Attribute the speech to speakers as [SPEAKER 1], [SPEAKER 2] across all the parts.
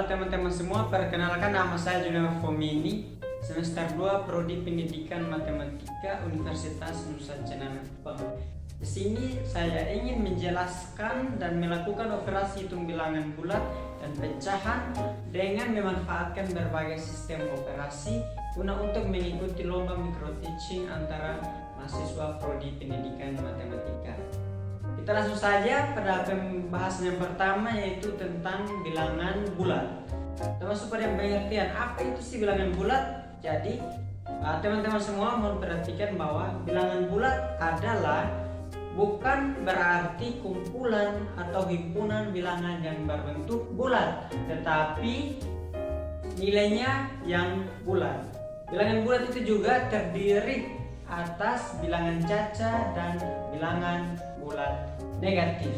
[SPEAKER 1] teman-teman semua, perkenalkan nama saya Junior Fomini, semester 2 Prodi Pendidikan Matematika Universitas Nusa Cenana. Di sini saya ingin menjelaskan dan melakukan operasi hitung bilangan bulat dan pecahan dengan memanfaatkan berbagai sistem operasi guna untuk mengikuti lomba micro teaching antara mahasiswa Prodi Pendidikan Matematika. Kita langsung saja pada pembahasan yang pertama, yaitu tentang bilangan bulat. Termasuk pada pengertian apa itu sih bilangan bulat. Jadi teman-teman semua mau perhatikan bahwa bilangan bulat adalah bukan berarti kumpulan atau himpunan bilangan yang berbentuk bulat, tetapi nilainya yang bulat. Bilangan bulat itu juga terdiri atas bilangan caca dan bilangan bulat negatif.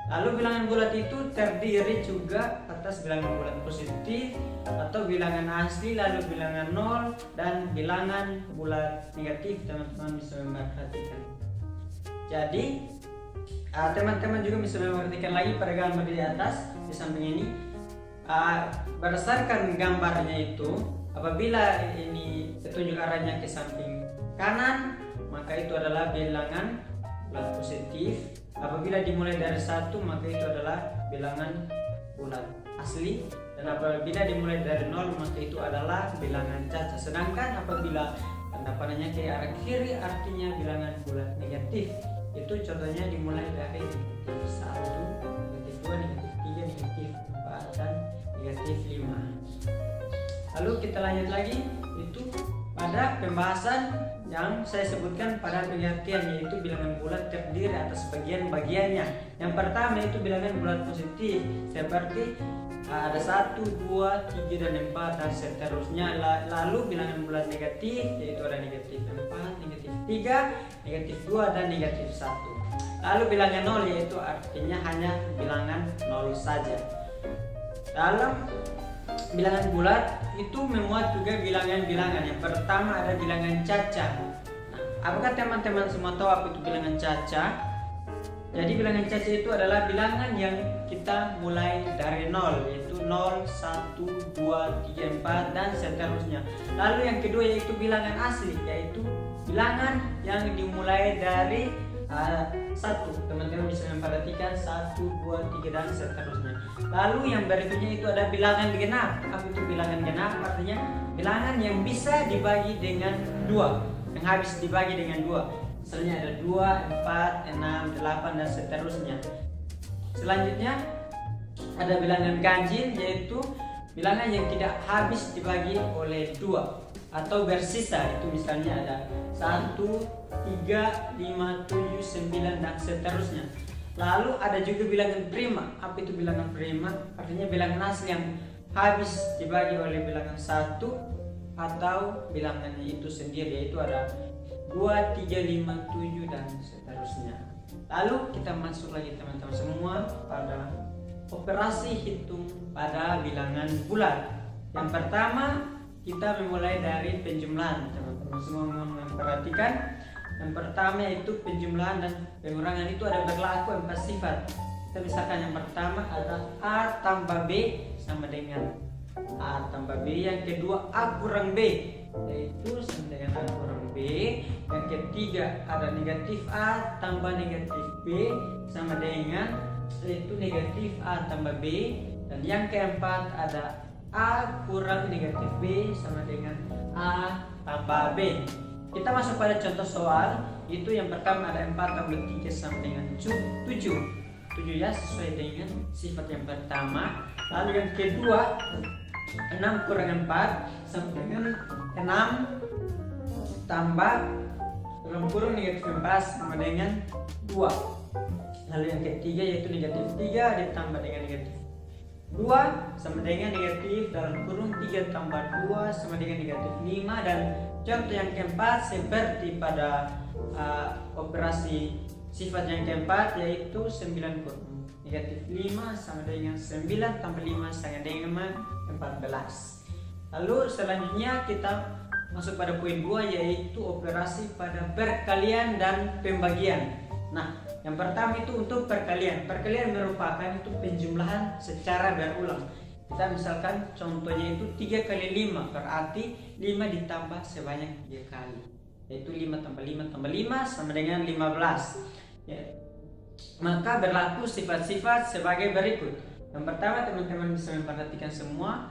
[SPEAKER 1] Lalu bilangan bulat itu terdiri juga atas bilangan bulat positif atau bilangan asli, lalu bilangan nol dan bilangan bulat negatif. Teman-teman bisa memperhatikan. Jadi teman-teman juga bisa memperhatikan lagi pada gambar di atas di samping ini. Berdasarkan gambarnya itu, apabila ini petunjuk arahnya ke samping kanan, maka itu adalah bilangan bulat positif. Apabila dimulai dari 1, maka itu adalah bilangan bulat asli, dan apabila dimulai dari 0, maka itu adalah bilangan caca. Sedangkan apabila tanda panahnya ke arah kiri, artinya bilangan bulat negatif. Itu contohnya dimulai dari negatif 1, negatif 2, negatif 3, negatif 4, dan negatif 5. Lalu kita lanjut lagi, itu pada pembahasan yang saya sebutkan pada pengertian, yaitu bilangan bulat terdiri atas bagian-bagiannya. Yang pertama itu bilangan bulat positif, seperti ada 1, 2, 3, dan 4 dan seterusnya. Lalu bilangan bulat negatif, yaitu ada negatif 4, negatif 3, negatif 2, dan negatif 1. Lalu bilangan 0, yaitu artinya hanya bilangan 0 saja. Dalam bilangan bulat itu memuat juga bilangan-bilangan. Yang pertama ada bilangan caca. Nah, apakah teman-teman semua tahu apa itu bilangan caca? Jadi bilangan caca itu adalah bilangan yang kita mulai dari 0, yaitu 0, 1, 2, 3, 4, dan seterusnya. Lalu yang kedua yaitu bilangan asli, yaitu bilangan yang dimulai dari 1. Teman-teman bisa memperhatikan 1, 2, 3, dan seterusnya. Lalu yang berikutnya itu ada bilangan genap. Apa itu bilangan genap? Artinya bilangan yang bisa dibagi dengan 2, yang habis dibagi dengan 2. Misalnya ada 2, 4, 6, 8, dan seterusnya. Selanjutnya ada bilangan ganjil, yaitu bilangan yang tidak habis dibagi oleh 2 atau bersisa. Itu misalnya ada 1, 3, 5, 7, 9, dan seterusnya. Lalu ada juga bilangan prima. Apa itu bilangan prima? Artinya bilangan asli yang habis dibagi oleh bilangan 1 atau bilangannya itu sendiri, yaitu ada 2, 3, 5, 7, dan seterusnya. Lalu kita masuk lagi teman-teman semua pada operasi hitung pada bilangan bulat. Yang pertama kita memulai dari penjumlahan. Teman-teman semua memperhatikan. Yang pertama itu penjumlahan dan pengurangan, itu ada berlaku 4 sifat. Kita misalkan yang pertama ada A tambah B sama dengan A tambah B. Yang kedua A kurang B, yaitu sama dengan A kurang B. Yang ketiga ada negatif A tambah negatif B sama dengan, yaitu negatif A tambah B. Dan yang keempat ada A kurang negatif B sama dengan A tambah B. Kita masuk pada contoh soal. Itu yang pertama ada 4 tambah 3 sama dengan 7. 7 ya, sesuai dengan sifat yang pertama. Lalu yang kedua 6 kurang 4 sama dengan 6 tambah dalam kurung negatif 4 sama dengan 2. Lalu yang ketiga yaitu negatif 3 ditambah dengan negatif 2 sama dengan negatif dalam kurung 3 tambah 2 sama dengan negatif 5. Dan contoh yang keempat seperti pada operasi sifat yang keempat, yaitu 9 kurung negatif 5 sama dengan 9 tambah 5 sama dengan 14. Lalu selanjutnya kita masuk pada poin 2, yaitu operasi pada perkalian dan pembagian. Nah, yang pertama itu untuk perkalian. Perkalian merupakan itu penjumlahan secara berulang. Kita misalkan contohnya itu 3 kali 5, berarti 5 ditambah sebanyak 3 kali, yaitu 5 tambah 5 tambah 5 sama dengan 15 ya. Maka berlaku sifat-sifat sebagai berikut. Yang pertama, teman-teman bisa memperhatikan semua.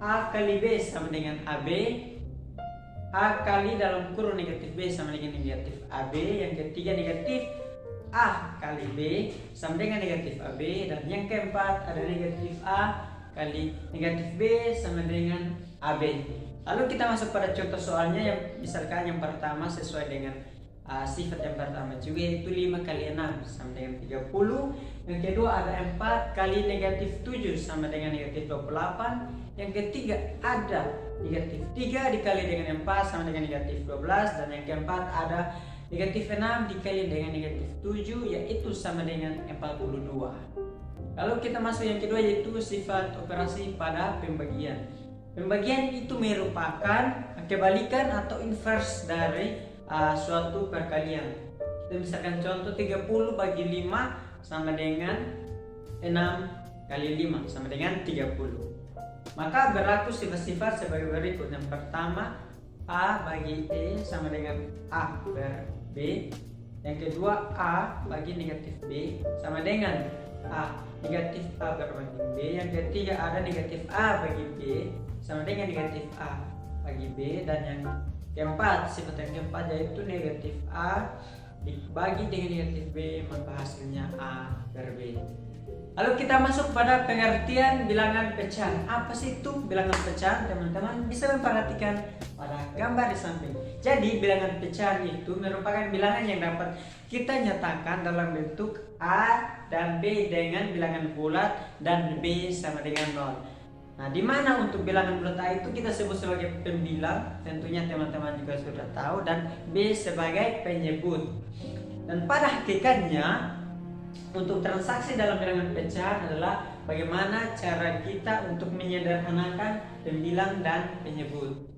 [SPEAKER 1] A kali B sama dengan AB, A kali dalam kurung negatif B sama dengan negatif AB. Yang ketiga, negatif A kali B sama dengan negatif AB. Dan yang keempat ada negatif A kali negatif B sama dengan AB. Lalu kita masuk pada contoh soalnya, yang misalkan yang pertama sesuai dengan sifat yang pertama juga, yaitu 5 kali 6 sama dengan 30. Yang kedua ada 4 kali negatif 7 sama dengan negatif 28. Yang ketiga ada negatif 3 dikali dengan 4 sama dengan negatif 12. Dan yang keempat ada negatif 6 dikali dengan negatif 7, yaitu sama dengan 42. Lalu kita masuk yang kedua, yaitu sifat operasi pada pembagian. Pembagian itu merupakan kebalikan atau inverse dari suatu perkalian. Kita misalkan contoh 30 bagi 5 sama dengan 6 kali 5 sama dengan 30. Maka berlaku sifat-sifat sebagai berikut. Yang pertama, A bagi E sama dengan A per B. Yang kedua, A bagi negatif B sama dengan A negatif A per banding B. Yang ketiga ada negatif A bagi B sama dengan negatif A bagi B. Dan yang keempat, sifat yang keempat yaitu negatif A dibagi dengan negatif B, maka hasilnya A per B. Lalu kita masuk pada pengertian bilangan pecahan. Apa sih itu bilangan pecahan? Teman-teman bisa memperhatikan pada gambar di samping. Jadi bilangan pecahan itu merupakan bilangan yang dapat kita nyatakan dalam bentuk A dan B dengan bilangan bulat dan B sama dengan 0. Nah, di mana untuk bilangan bulat A itu kita sebut sebagai pembilang, tentunya teman-teman juga sudah tahu, dan B sebagai penyebut. Dan pada hakikatnya untuk transaksi dalam bilangan pecahan adalah bagaimana cara kita untuk menyederhanakan pembilang dan penyebut.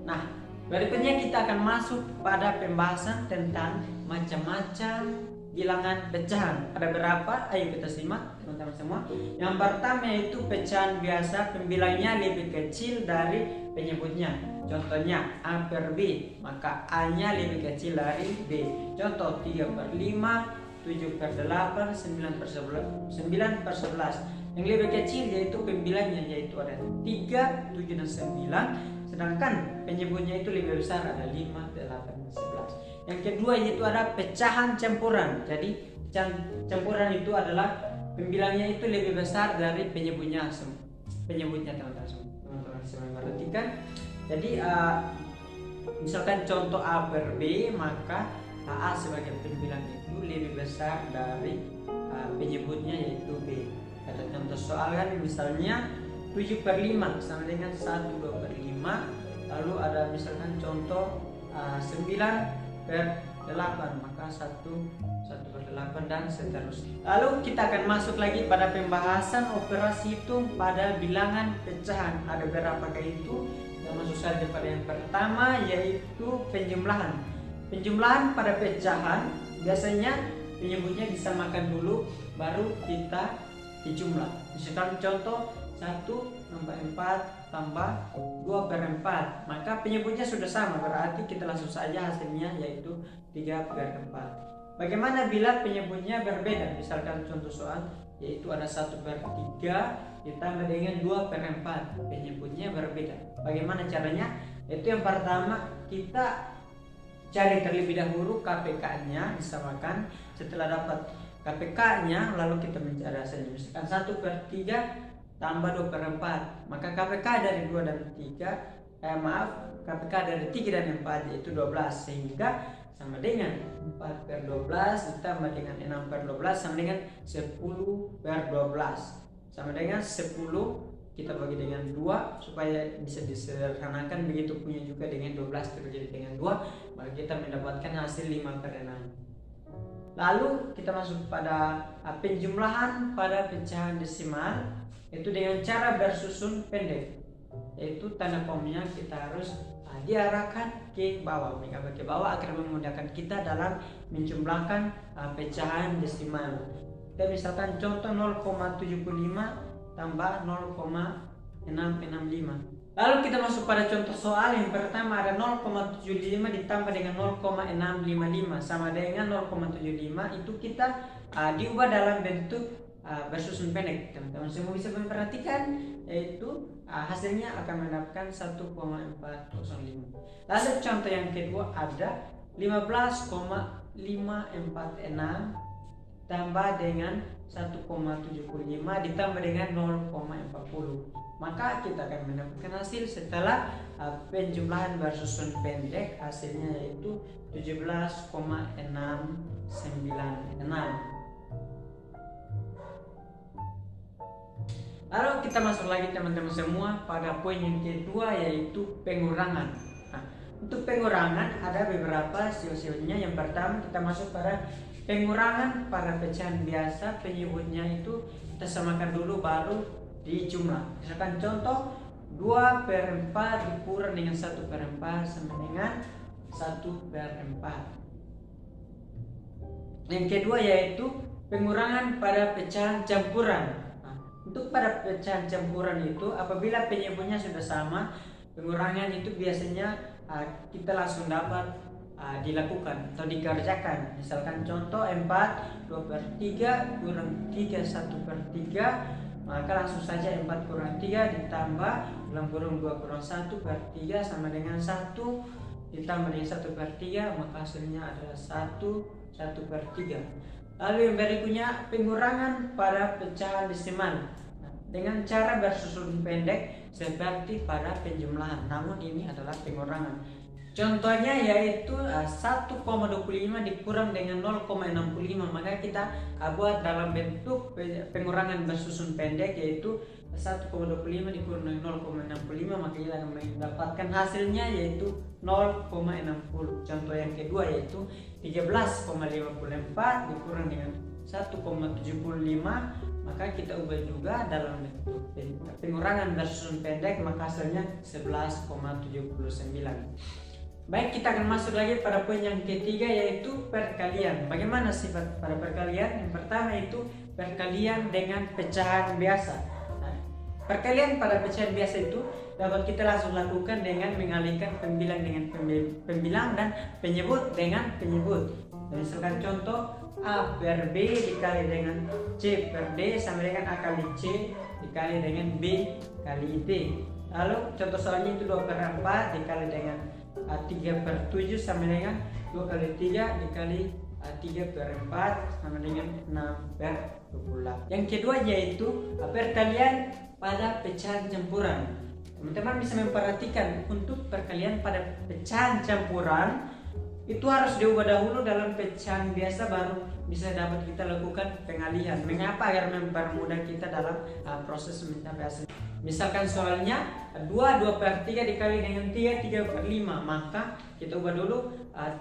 [SPEAKER 1] Nah, berikutnya kita akan masuk pada pembahasan tentang macam-macam bilangan pecahan. Ada berapa? Ayo kita simak teman-teman semua. Yang pertama yaitu pecahan biasa, pembilangnya lebih kecil dari penyebutnya. Contohnya A per B, maka A-nya lebih kecil dari B. Contoh 3 per 5, 7 per 8, 9 per 11. Yang lebih kecil yaitu pembilangnya, yaitu ada 3, 7, dan 9. Sedangkan penyebutnya itu lebih besar, ada 5, 8, dan 11. Yang kedua yaitu ada pecahan campuran. Jadi pecahan campuran itu adalah pembilangnya itu lebih besar dari penyebutnya. Teman-teman semua perhatikan. Jadi misalkan contoh A per B, maka A sebagai pembilang itu lebih besar dari penyebutnya yaitu B. Ada contoh soal kan, misalnya 7 per 5 sama dengan 1, 2 per 5. Lalu ada misalkan contoh 9 per 8, maka 1 per 8 dan seterusnya. Lalu kita akan masuk lagi pada pembahasan operasi hitung pada bilangan pecahan. Ada berapakah itu? Kita masuk saja pada yang pertama yaitu penjumlahan. Penjumlahan pada pecahan biasanya penyebutnya disamakan dulu baru kita dijumlah. Misalkan contoh 1 tambah 4 tambah 2 per 4, maka penyebutnya sudah sama, berarti kita langsung saja hasilnya yaitu 3 per 4. Bagaimana bila penyebutnya berbeda? Misalkan contoh soal yaitu ada 1 per 3 ditambah dengan 2 per 4, penyebutnya berbeda. Bagaimana caranya? Yaitu yang pertama kita cari terlebih dahulu KPK-nya, disamakan. Setelah dapat KPK-nya lalu kita mencari hasilnya. Misalkan 1 per 3 tambah 2 per 4, maka KPK dari 2 dan 3 KPK dari 3 dan 4 yaitu 12, sehingga sama dengan 4 per 12 ditambah dengan 6 per 12 sama dengan 10 per 12 sama dengan 10. Kita bagi dengan 2 supaya bisa disederhanakan, begitu punya juga dengan 12 terjadi dengan 2, maka kita mendapatkan hasil 5 per 6. Lalu kita masuk pada penjumlahan pada pecahan desimal, itu dengan cara bersusun pendek, yaitu tanda komanya kita harus diarahkan ke bawah, ke bawah agar memudahkan kita dalam menjumlahkan pecahan desimal. Kita misalkan contoh 0,75 tambah 0,665. Lalu kita masuk pada contoh soal yang pertama, ada 0,75 ditambah dengan 0,655 sama dengan 0,75. Itu kita diubah dalam bentuk bersusun pendek. Teman-teman semua bisa memperhatikan, yaitu hasilnya akan mendapatkan 1,405. Lalu contoh yang kedua ada 15,546 tambah dengan 1,75 ditambah dengan 0,40. Maka kita akan mendapatkan hasil setelah penjumlahan bersusun pendek, hasilnya yaitu 17,696. Lalu kita masuk lagi teman-teman semua pada poin yang kedua, yaitu pengurangan. Untuk pengurangan ada beberapa sio-sionya. Yang pertama kita masuk pada pengurangan pada pecahan biasa. Penyebutnya itu kita samakan dulu baru dijumlah. Misalkan contoh 2/4 dikurang dengan 1/4 sama dengan 1/4. Yang kedua yaitu pengurangan pada pecahan campuran. Untuk pada pecahan campuran itu apabila penyebutnya sudah sama, pengurangan itu biasanya kita langsung dapat dilakukan atau dikerjakan. Misalkan contoh 4 2/3 kurang 3 1/3, maka langsung saja 4 kurang 3 ditambah dalam kurung 2 kurang 1/3 sama dengan 1 ditambah dengan 1/3, maka hasilnya adalah 1/3. Lalu yang berikutnya pengurangan pada pecahan desimal dengan cara bersusun pendek seperti pada penjumlahan, namun ini adalah pengurangan. Contohnya yaitu 1,25 dikurang dengan 0,65, maka kita buat dalam bentuk pengurangan bersusun pendek, yaitu 1,25 dikurang dengan 0,65, maka kita akan mendapatkan hasilnya yaitu 0,60. Contoh yang kedua yaitu 13,54 dikurang dengan 1,75, maka kita ubah juga dalam bentuk pengurangan bersusun pendek, maka hasilnya 11,79. Baik, kita akan masuk lagi pada poin yang ketiga, yaitu perkalian. Bagaimana sifat pada perkalian? Yang pertama itu perkalian dengan pecahan biasa. Perkalian pada pecahan biasa itu dapat kita langsung lakukan dengan mengalihkan pembilang dengan pembilang dan penyebut dengan penyebut. Misalkan contoh A per B dikali dengan C per D sama dengan A kali C dikali dengan B kali D. Lalu contoh soalnya itu 2/4 dikali dengan 3/7 sama dengan 2 kali 3 dikali 3/4 sama dengan 6/20. Yang kedua yaitu perkalian pada pecahan campuran. Teman-teman bisa memperhatikan untuk perkalian pada pecahan campuran itu harus diubah dahulu dalam pecahan biasa, baru bisa dapat kita lakukan pengalihan. Mengapa? Agar mempermudah kita dalam proses mencapai hasil. Misalkan soalnya 2/3 dikali dengan 3/5, maka kita ubah dulu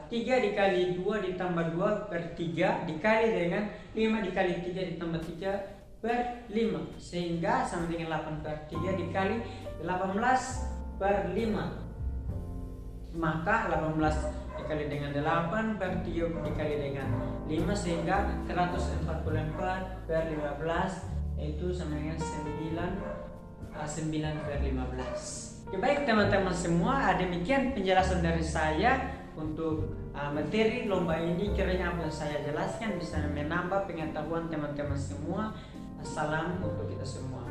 [SPEAKER 1] 3 dikali 2 ditambah 2/3 dikali dengan 5 dikali 3 ditambah 3/5, sehingga sama dengan 8/3 dikali 18/5, maka 18 dikali dengan 8/3 dikali dengan 5, sehingga 144/15 itu sama dengan 9/15. Oke, baik teman-teman semua, demikian penjelasan dari saya untuk materi lomba ini. Kiranya apa yang saya jelaskan bisa menambah pengetahuan teman-teman semua. Salam untuk kita semua.